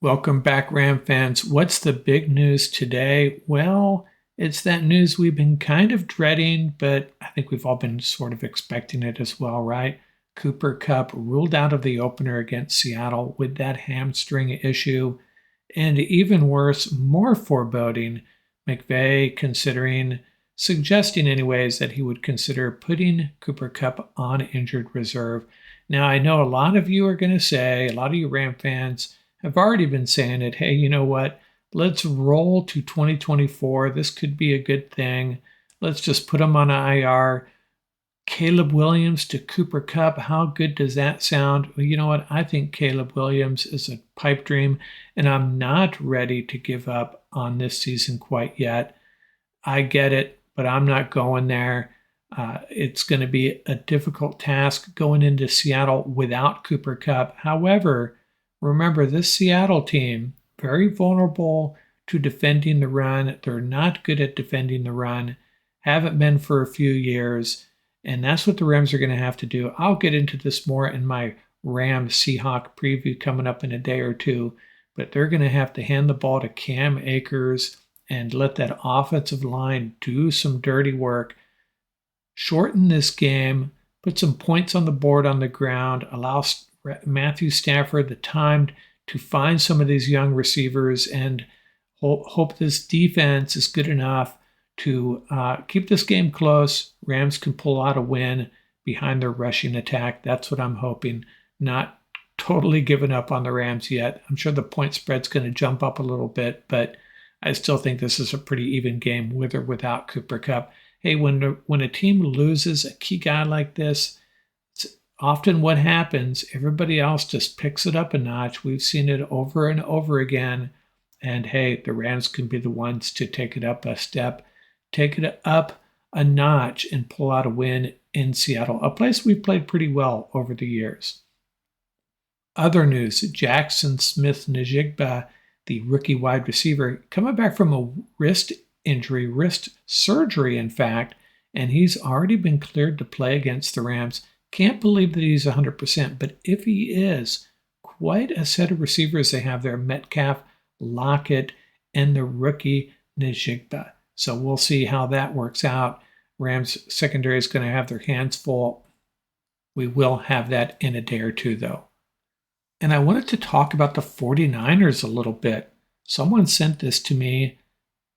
Welcome back, Ram fans. What's the big news today? Well, it's that news we've been kind of dreading, but I think we've all been sort of expecting it as well, right? Cooper Kupp ruled out of the opener against Seattle with that hamstring issue. And even worse, more foreboding, McVay suggesting anyways, that he would consider putting Cooper Kupp on injured reserve. Now, I know a lot of you are going to say, a lot of you Ram fans, have already been saying it. Hey, you know what? Let's roll to 2024. This could be a good thing. Let's just put him on IR. Caleb Williams to Cooper Kupp. How good does that sound? Well, you know what? I think Caleb Williams is a pipe dream, and I'm not ready to give up on this season quite yet. I get it, but I'm not going there. It's going to be a difficult task going into Seattle without Cooper Kupp. However, remember, this Seattle team, very vulnerable to defending the run. They're not good at defending the run, haven't been for a few years, and that's what the Rams are going to have to do. I'll get into this more in my Rams Seahawk preview coming up in a day or two, but they're going to have to hand the ball to Cam Akers and let that offensive line do some dirty work, shorten this game, put some points on the board on the ground, allow Matthew Stafford the time to find some of these young receivers, and hope this defense is good enough to keep this game close. Rams can pull out a win behind their rushing attack. That's what I'm hoping. Not totally giving up on the Rams yet. I'm sure the point spread's going to jump up a little bit, but I still think this is a pretty even game with or without Cooper Kupp. Hey, when a team loses a key guy like this, often what happens, everybody else just picks it up a notch. We've seen it over and over again. And hey, the Rams can be the ones to take it up a step, take it up a notch, and pull out a win in Seattle, a place we've played pretty well over the years. Other news, Jackson Smith-Njigba, the rookie wide receiver, coming back from a wrist injury, wrist surgery, in fact, and he's already been cleared to play against the Rams. Can't believe that he's 100%, but if he is, quite a set of receivers they have there, Metcalf, Lockett, and the rookie Njigba. So we'll see how that works out. Rams secondary is going to have their hands full. We will have that in a day or two, though. And I wanted to talk about the 49ers a little bit. Someone sent this to me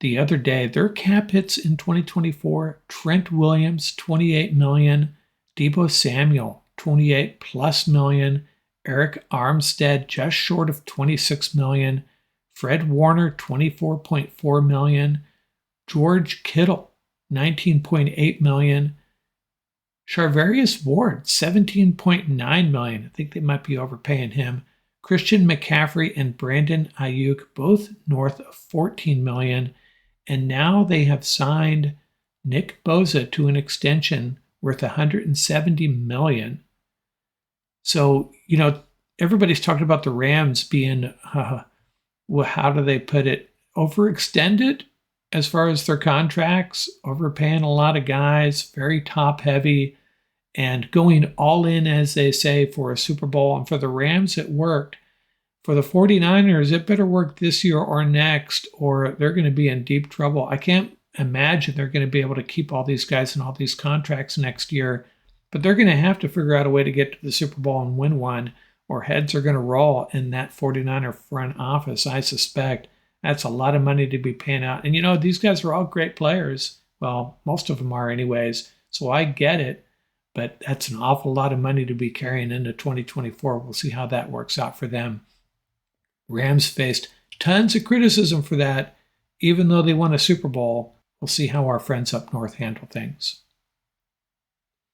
the other day. Their cap hits in 2024, Trent Williams, $28 million. Deebo Samuel, 28 plus million. Eric Armstead, just short of 26 million. Fred Warner, 24.4 million. George Kittle, 19.8 million. Charvarius Ward, 17.9 million. I think they might be overpaying him. Christian McCaffrey and Brandon Ayuk, both north of 14 million. And now they have signed Nick Bosa to an extension worth 170 million. So, everybody's talking about the Rams being, well, how do they put it, overextended as far as their contracts, overpaying a lot of guys, very top heavy, and going all in, as they say, for a Super Bowl. And for the Rams, it worked. For the 49ers, it better work this year or next, or they're going to be in deep trouble. I can't imagine they're going to be able to keep all these guys and all these contracts next year, but they're going to have to figure out a way to get to the Super Bowl and win one, or heads are going to roll in that 49er front office. I suspect that's a lot of money to be paying out. And these guys are all great players. Well, most of them are anyways, so I get it, but that's an awful lot of money to be carrying into 2024. We'll see how that works out for them. Rams faced tons of criticism for that, even though they won a Super Bowl. We'll see how our friends up north handle things.